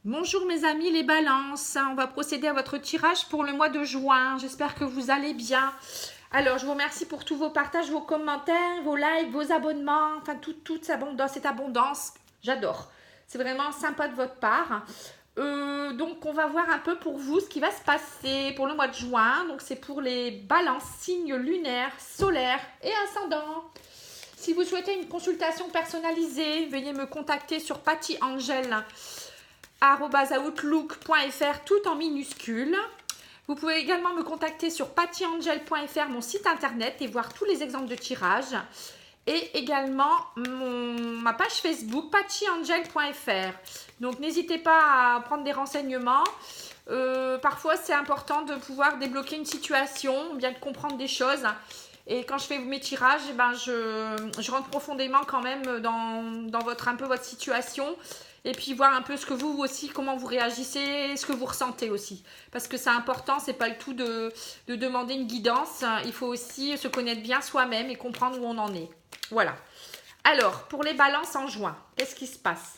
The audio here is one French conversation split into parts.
Bonjour mes amis les balances, on va procéder à votre tirage pour le mois de juin. J'espère que vous allez bien. Alors je vous remercie pour tous vos partages, vos commentaires, vos likes, vos abonnements, enfin toute cette abondance. J'adore. C'est vraiment sympa de votre part. Donc on va voir un peu pour vous ce qui va se passer pour le mois de juin. Donc c'est pour les balances, signes lunaires, solaires et ascendants. Si vous souhaitez une consultation personnalisée, veuillez me contacter sur pattyangel@outlook.fr tout en minuscules. Vous pouvez également me contacter sur pattyangel.fr, mon site internet, et voir tous les exemples de tirage. Et également ma page Facebook pattyangel.fr. Donc n'hésitez pas à prendre des renseignements. Parfois c'est important de pouvoir débloquer une situation, bien de comprendre des choses. Et quand je fais mes tirages, je rentre profondément quand même dans votre situation. Et puis voir un peu ce que vous aussi, comment vous réagissez, ce que vous ressentez aussi. Parce que c'est important, c'est pas le tout de demander une guidance. Il faut aussi se connaître bien soi-même et comprendre où on en est. Voilà. Alors, pour les balances en juin, qu'est-ce qui se passe?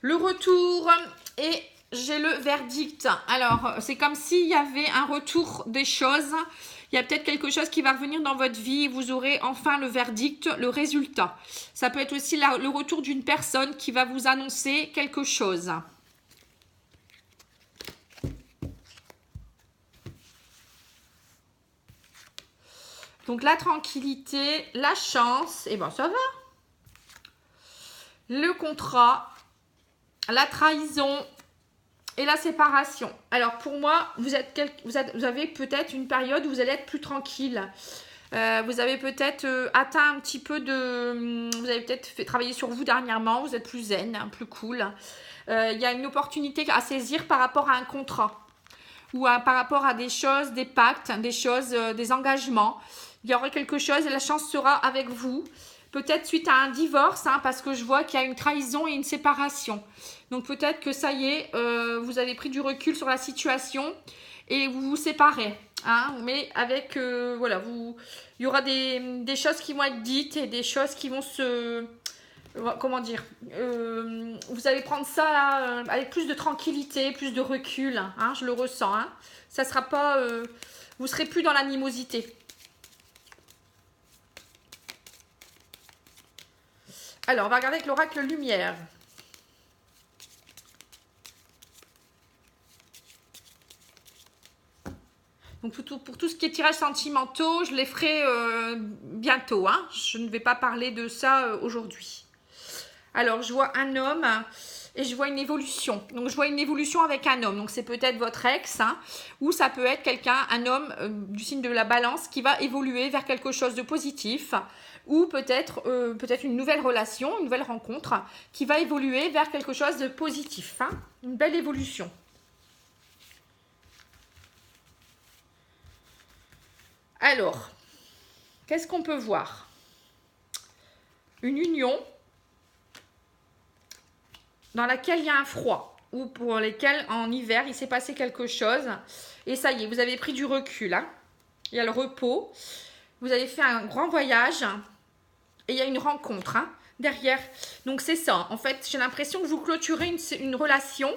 Le retour et j'ai le verdict. Alors, c'est comme s'il y avait un retour des choses. Il y a peut-être quelque chose qui va revenir dans votre vie et vous aurez enfin le verdict, le résultat. Ça peut être aussi le retour d'une personne qui va vous annoncer quelque chose. Donc, la tranquillité, la chance, et ça va. Le contrat, la trahison et la séparation. Alors pour moi, vous avez peut-être une période où vous allez être plus tranquille. Vous avez peut-être atteint un petit peu de... Vous avez peut-être fait travailler sur vous dernièrement, vous êtes plus zen, plus cool. Il y a une opportunité à saisir par rapport à un contrat ou par rapport à des choses, des pactes, des choses, des engagements. Il y aura quelque chose et la chance sera avec vous. Peut-être suite à un divorce, parce que je vois qu'il y a une trahison et une séparation. Donc peut-être que ça y est, vous avez pris du recul sur la situation et vous vous séparez. Mais avec, il y aura des choses qui vont être dites et des choses qui vont se... Comment dire, vous allez prendre ça là, avec plus de tranquillité, plus de recul, je le ressens. Ça sera pas... vous serez plus dans l'animosité. Alors, on va regarder avec l'oracle lumière. Donc, pour tout ce qui est tirages sentimentaux, je les ferai bientôt. Je ne vais pas parler de ça aujourd'hui. Alors, je vois un homme et je vois une évolution. Donc, je vois une évolution avec un homme. Donc, c'est peut-être votre ex, ou ça peut être un homme du signe de la balance qui va évoluer vers quelque chose de positif, ou peut-être une nouvelle relation, une nouvelle rencontre qui va évoluer vers quelque chose de positif. Une belle évolution. Alors, qu'est-ce qu'on peut voir? Une union dans laquelle il y a un froid, ou pour lesquels en hiver il s'est passé quelque chose, et ça y est, vous avez pris du recul. Il y a le repos, vous avez fait un grand voyage, et il y a une rencontre derrière. Donc c'est ça, en fait, j'ai l'impression que vous clôturez une relation.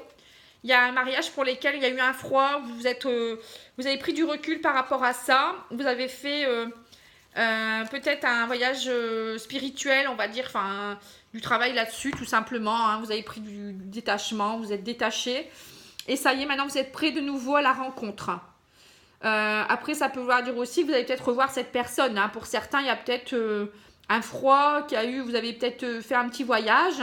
Il y a un mariage pour lequel il y a eu un froid, vous avez pris du recul par rapport à ça, vous avez fait peut-être un voyage spirituel, on va dire, du travail là-dessus, tout simplement. Vous avez pris du détachement, vous êtes détaché. Et ça y est, maintenant vous êtes prêts de nouveau à la rencontre. Après, ça peut vouloir dire aussi que vous allez peut-être revoir cette personne. Pour certains, il y a peut-être un froid qu'il y a eu, vous avez peut-être fait un petit voyage.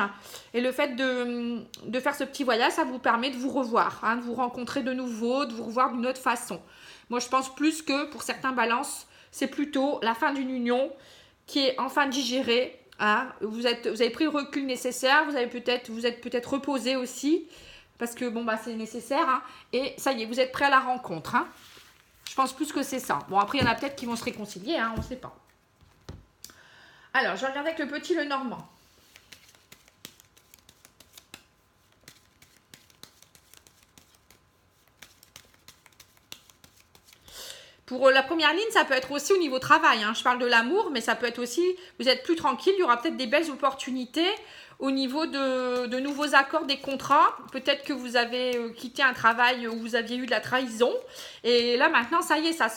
Et le fait de faire ce petit voyage, ça vous permet de vous revoir, de vous rencontrer de nouveau, de vous revoir d'une autre façon. Moi, je pense plus que pour certains balances, c'est plutôt la fin d'une union qui est enfin digérée. Vous avez pris le recul nécessaire, vous êtes peut-être reposé aussi, parce que c'est nécessaire. Et ça y est, vous êtes prêt à la rencontre. Je pense plus que c'est ça. Bon, après, il y en a peut-être qui vont se réconcilier, on ne sait pas. Alors, je vais regarder avec le petit le normand. Pour la première ligne, ça peut être aussi au niveau travail. Hein. Je parle de l'amour, mais ça peut être aussi, vous êtes plus tranquille, il y aura peut-être des belles opportunités au niveau de nouveaux accords, des contrats. Peut-être que vous avez quitté un travail où vous aviez eu de la trahison. Et là, maintenant, ça y est, ça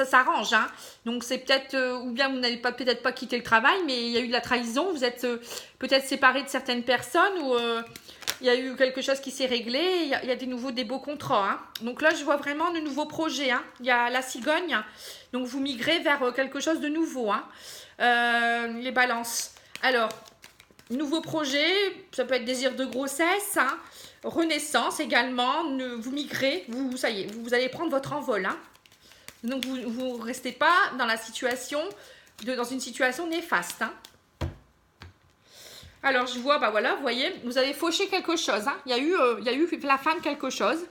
s'arrange. Hein. Donc, c'est peut-être, ou bien vous n'avez peut-être pas quitté le travail, mais il y a eu de la trahison. Vous êtes peut-être séparé de certaines personnes ou il y a eu quelque chose qui s'est réglé. Il y a des beaux contrats. Hein. Donc là, je vois vraiment de nouveaux projets. Hein. Il y a la cigogne. Donc, vous migrez vers quelque chose de nouveau. Hein. Les balances. Alors, nouveau projet, ça peut être désir de grossesse, hein, renaissance également, vous migrez, ça y est, vous allez prendre votre envol. Hein. Donc vous ne restez pas dans la situation, dans une situation néfaste. Hein. Alors je vois, bah voilà, vous voyez, vous avez fauché quelque chose. Hein. Il y a eu la fin de quelque chose.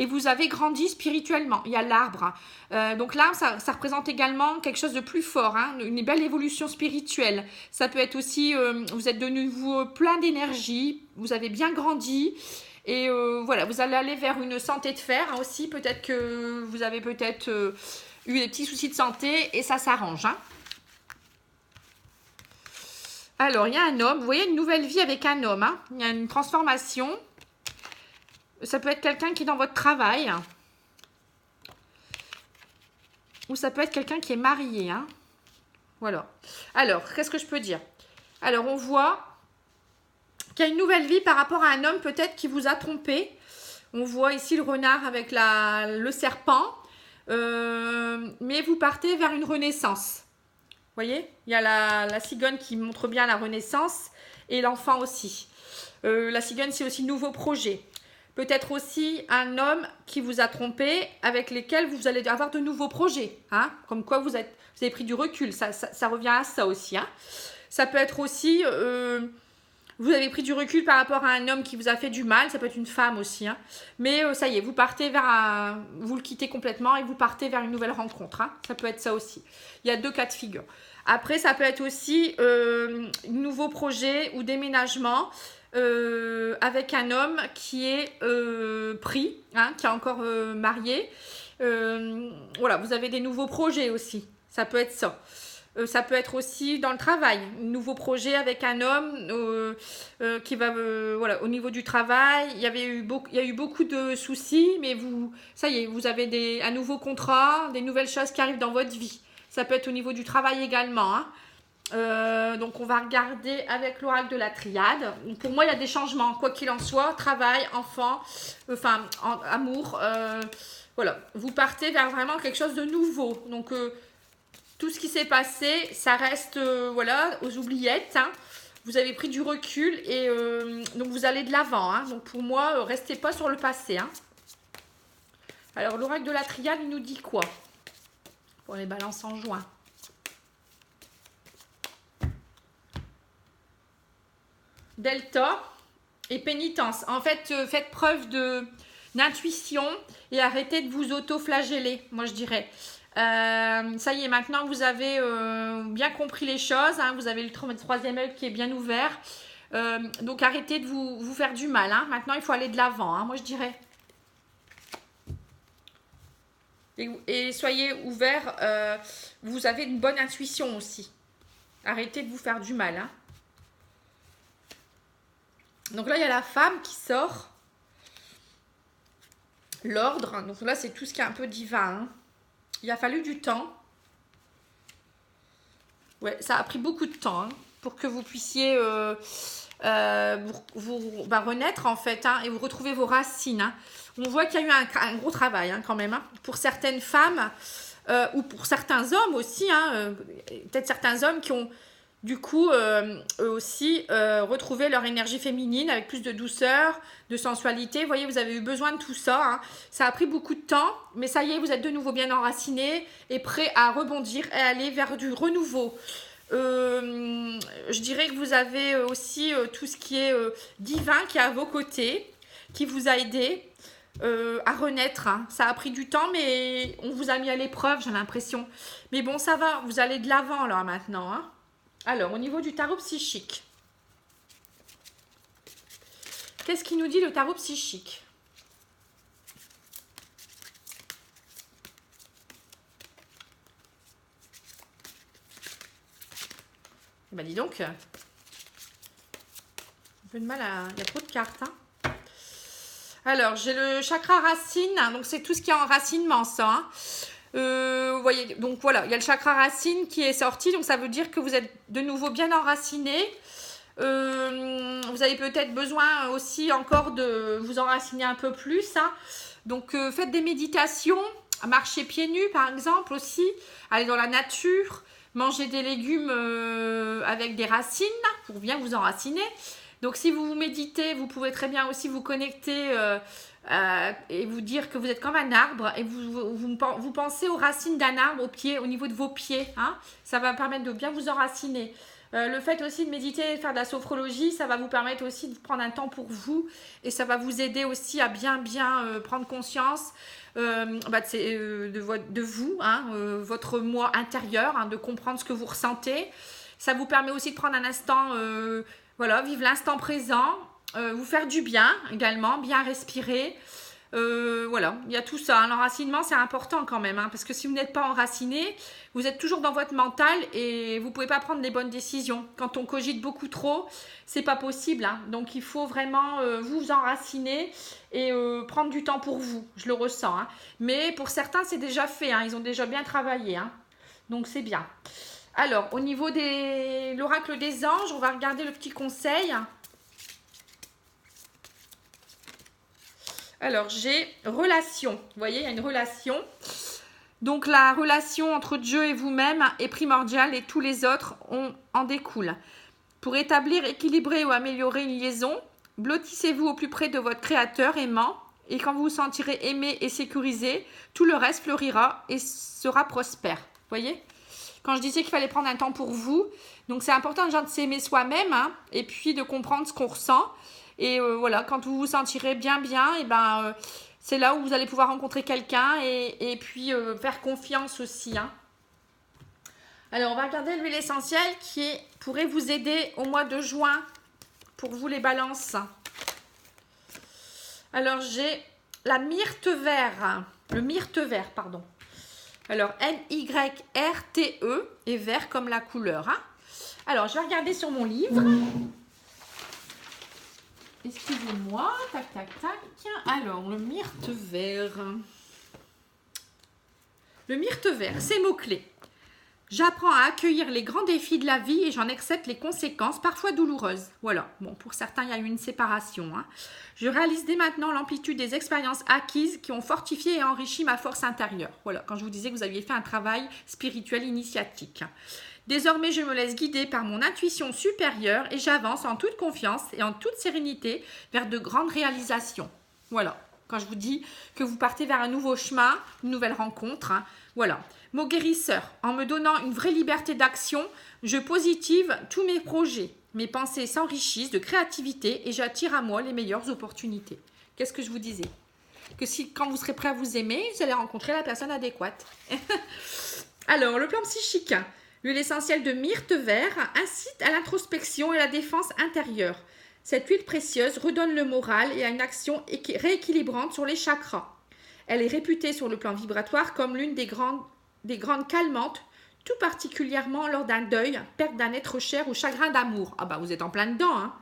Et vous avez grandi spirituellement. Il y a l'arbre. Donc l'arbre, ça représente également quelque chose de plus fort, hein, une belle évolution spirituelle. Ça peut être aussi, vous êtes de nouveau plein d'énergie, vous avez bien grandi. Et voilà, vous allez aller vers une santé de fer hein, aussi. Peut-être que vous avez peut-être eu des petits soucis de santé et ça s'arrange. Hein. Alors, il y a un homme. Vous voyez, une nouvelle vie avec un homme. Hein. Il y a une transformation. Ça peut être quelqu'un qui est dans votre travail. Ou ça peut être quelqu'un qui est marié. Hein. Voilà. Alors, qu'est-ce que je peux dire? Alors, on voit qu'il y a une nouvelle vie par rapport à un homme peut-être qui vous a trompé. On voit ici le renard avec le serpent. Mais vous partez vers une renaissance. Vous voyez? Il y a la cigogne qui montre bien la renaissance. Et l'enfant aussi. La cigogne, c'est aussi nouveau projet. Peut-être aussi un homme qui vous a trompé, avec lesquels vous allez avoir de nouveaux projets. Hein, comme quoi vous avez pris du recul. Ça revient à ça aussi. Hein. Ça peut être aussi, vous avez pris du recul par rapport à un homme qui vous a fait du mal. Ça peut être une femme aussi. Hein. Mais ça y est, vous partez vous le quittez complètement et vous partez vers une nouvelle rencontre. Hein. Ça peut être ça aussi. Il y a 2 cas de figure. Après, ça peut être aussi nouveau projet ou déménagement. Avec un homme qui est pris, hein, qui est encore marié. Voilà, vous avez des nouveaux projets aussi. Ça peut être ça. Ça peut être aussi dans le travail. Un nouveau projet avec un homme qui va... voilà, au niveau du travail, il y a eu beaucoup de soucis, mais ça y est, vous avez un nouveau contrat, des nouvelles choses qui arrivent dans votre vie. Ça peut être au niveau du travail également, hein. Donc on va regarder avec l'oracle de la triade. Pour moi il y a des changements, quoi qu'il en soit, travail, enfant, amour, voilà, vous partez vers vraiment quelque chose de nouveau. Donc tout ce qui s'est passé, ça reste voilà, aux oubliettes, hein. Vous avez pris du recul et donc vous allez de l'avant, hein. Donc pour moi, restez pas sur le passé, hein. Alors l'oracle de la triade, il nous dit quoi pour les balances en juin? Delta et pénitence. En fait, faites preuve d'intuition et arrêtez de vous auto-flageller, moi je dirais. Ça y est, maintenant vous avez bien compris les choses. Hein, vous avez le 3e œil qui est bien ouvert. Donc arrêtez de vous faire du mal. Hein. Maintenant, il faut aller de l'avant, hein, moi je dirais. Et soyez ouverts. Vous avez une bonne intuition aussi. Arrêtez de vous faire du mal. Hein. Donc là, il y a la femme qui sort. L'ordre. Donc là, c'est tout ce qui est un peu divin. Hein. Il a fallu du temps. Ouais, ça a pris beaucoup de temps hein, pour que vous puissiez renaître en fait hein, et vous retrouver vos racines. Hein. On voit qu'il y a eu un gros travail hein, quand même. Hein, pour certaines femmes ou pour certains hommes aussi. Hein, peut-être certains hommes qui ont du coup, eux aussi, retrouver leur énergie féminine avec plus de douceur, de sensualité. Vous voyez, vous avez eu besoin de tout ça. Hein. Ça a pris beaucoup de temps, mais ça y est, vous êtes de nouveau bien enracinés et prêts à rebondir et aller vers du renouveau. Je dirais que vous avez aussi tout ce qui est divin qui est à vos côtés, qui vous a aidé à renaître. Hein. Ça a pris du temps, mais on vous a mis à l'épreuve, j'ai l'impression. Mais bon, ça va, vous allez de l'avant là maintenant, hein. Alors, au niveau du tarot psychique, qu'est-ce qu'il nous dit le tarot psychique? Eh ben dis donc, un peu de mal à... Il y a trop de cartes. Hein. Alors, j'ai le chakra racine. Donc, c'est tout ce qui est enracinement, ça. Hein. Vous voyez, donc voilà, il y a le chakra racine qui est sorti. Donc, ça veut dire que vous êtes de nouveau bien enraciné. Vous avez peut-être besoin aussi encore de vous enraciner un peu plus. Hein. Donc, faites des méditations. Marcher pieds nus, par exemple, aussi. Aller dans la nature. Manger des légumes avec des racines pour bien vous enraciner. Donc, si vous méditez, vous pouvez très bien aussi vous connecter et vous dire que vous êtes comme un arbre et vous pensez aux racines d'un arbre au niveau de vos pieds. Hein. Ça va permettre de bien vous enraciner. Le fait aussi de méditer et de faire de la sophrologie, ça va vous permettre aussi de prendre un temps pour vous et ça va vous aider aussi à bien prendre conscience de vous, hein, votre moi intérieur, hein, de comprendre ce que vous ressentez. Ça vous permet aussi de prendre un instant... Voilà, vivre l'instant présent, vous faire du bien également, bien respirer. Voilà, il y a tout ça. Hein. L'enracinement, c'est important quand même, hein, parce que si vous n'êtes pas enraciné, vous êtes toujours dans votre mental et vous ne pouvez pas prendre les bonnes décisions. Quand on cogite beaucoup trop, c'est pas possible. Hein. Donc, il faut vraiment vous enraciner et prendre du temps pour vous. Je le ressens. Hein. Mais pour certains, c'est déjà fait. Hein. Ils ont déjà bien travaillé. Hein. Donc, c'est bien. Alors, au niveau de l'oracle des anges, on va regarder le petit conseil. Alors, j'ai relation. Vous voyez, il y a une relation. Donc, la relation entre Dieu et vous-même est primordiale et tous les autres en découlent. Pour établir, équilibrer ou améliorer une liaison, blottissez-vous au plus près de votre créateur aimant et quand vous vous sentirez aimé et sécurisé, tout le reste fleurira et sera prospère. Vous voyez ? Quand je disais qu'il fallait prendre un temps pour vous, donc c'est important déjà de s'aimer soi-même hein, et puis de comprendre ce qu'on ressent. Et voilà, quand vous vous sentirez bien, et ben, c'est là où vous allez pouvoir rencontrer quelqu'un et puis faire confiance aussi. Hein. Alors, on va regarder l'huile essentielle qui pourrait vous aider au mois de juin pour vous les balances. Alors, j'ai la myrte vert, le myrte vert, pardon. Alors, N-Y-R-T-E et vert comme la couleur. Hein. Alors, je vais regarder sur mon livre. Excusez-moi. Tac, tac, tac. Alors, le myrte vert. Le myrte vert, c'est mots-clés. J'apprends à accueillir les grands défis de la vie et j'en accepte les conséquences, parfois douloureuses. Voilà. Bon, pour certains, il y a eu une séparation. Hein. Je réalise dès maintenant l'amplitude des expériences acquises qui ont fortifié et enrichi ma force intérieure. Voilà, quand je vous disais que vous aviez fait un travail spirituel initiatique. Désormais, je me laisse guider par mon intuition supérieure et j'avance en toute confiance et en toute sérénité vers de grandes réalisations. Voilà. Quand je vous dis que vous partez vers un nouveau chemin, une nouvelle rencontre, hein, voilà. Mot guérisseur, en me donnant une vraie liberté d'action, je positive tous mes projets. Mes pensées s'enrichissent de créativité et j'attire à moi les meilleures opportunités. Qu'est-ce que je vous disais? Que quand vous serez prêt à vous aimer, vous allez rencontrer la personne adéquate. Alors, le plan psychique. L'huile essentielle de myrte vert incite à l'introspection et à la défense intérieure. Cette huile précieuse redonne le moral et a une action rééquilibrante sur les chakras. Elle est réputée sur le plan vibratoire comme l'une des grandes calmantes, tout particulièrement lors d'un deuil, perte d'un être cher ou chagrin d'amour. Ah bah vous êtes en plein dedans, hein.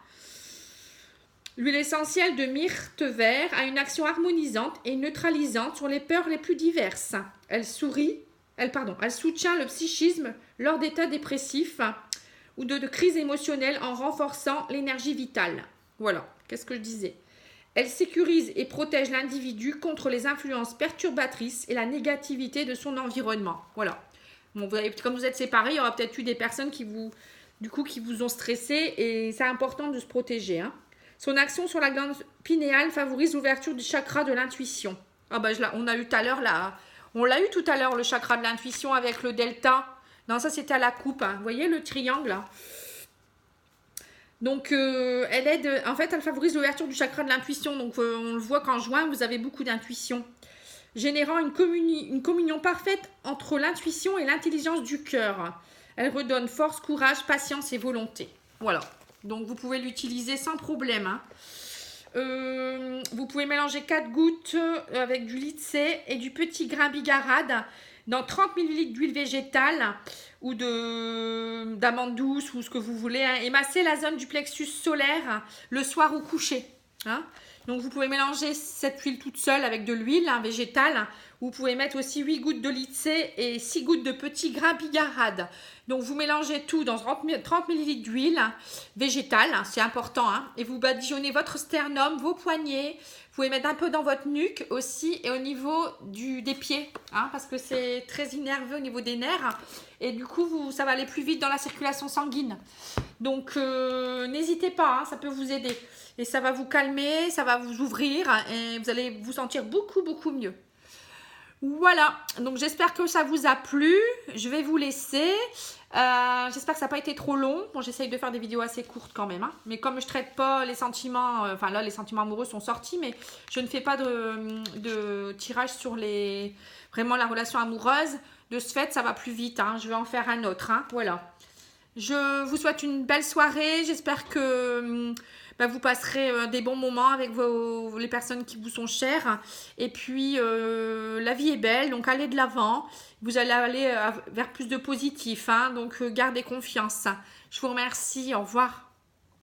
L'huile essentielle de myrte vert a une action harmonisante et neutralisante sur les peurs les plus diverses. Elle soutient le psychisme lors d'états dépressifs ou de crises émotionnelles en renforçant l'énergie vitale. Voilà, qu'est-ce que je disais? Elle sécurise et protège l'individu contre les influences perturbatrices et la négativité de son environnement. Voilà. Bon, comme vous êtes séparés, il y aura peut-être eu des personnes qui vous ont stressé et c'est important de se protéger. Hein. Son action sur la glande pinéale favorise l'ouverture du chakra de l'intuition. Ah bah on l'a eu tout à l'heure le chakra de l'intuition avec le delta. Non, ça c'était à la coupe. Hein. Vous voyez le triangle là? Donc, elle favorise l'ouverture du chakra de l'intuition. Donc, on le voit qu'en juin, vous avez beaucoup d'intuition. Générant une communion parfaite entre l'intuition et l'intelligence du cœur. Elle redonne force, courage, patience et volonté. Voilà. Donc, vous pouvez l'utiliser sans problème. Hein. Vous pouvez mélanger 4 gouttes avec du litse et du petit grain bigarade. dans 30 ml d'huile végétale ou d'amande douce ou ce que vous voulez, hein, et massez la zone du plexus solaire le soir au coucher. Hein. Donc vous pouvez mélanger cette huile toute seule avec de l'huile végétale. Vous pouvez mettre aussi 8 gouttes d'olive et 6 gouttes de petits grains bigarade. Donc vous mélangez tout dans 30 ml d'huile végétale, c'est important. Hein, et vous badigeonnez votre sternum, vos poignets. Vous pouvez mettre un peu dans votre nuque aussi et au niveau des pieds. Hein, parce que c'est très innervé au niveau des nerfs. Et du coup, ça va aller plus vite dans la circulation sanguine. Donc n'hésitez pas, hein, ça peut vous aider. Et ça va vous calmer, ça va vous ouvrir et vous allez vous sentir beaucoup, beaucoup mieux. Voilà, donc j'espère que ça vous a plu. Je vais vous laisser. J'espère que ça n'a pas été trop long. Bon, j'essaye de faire des vidéos assez courtes quand même. Hein. Mais comme je ne traite pas les sentiments, enfin là, les sentiments amoureux sont sortis, mais je ne fais pas de tirage sur vraiment la relation amoureuse. De ce fait, ça va plus vite. Hein. Je vais en faire un autre. Hein. Voilà. Je vous souhaite une belle soirée. J'espère que vous passerez des bons moments avec les personnes qui vous sont chères. Et puis, la vie est belle, donc allez de l'avant. Vous allez aller vers plus de positif. Hein, donc, gardez confiance. Je vous remercie. Au revoir.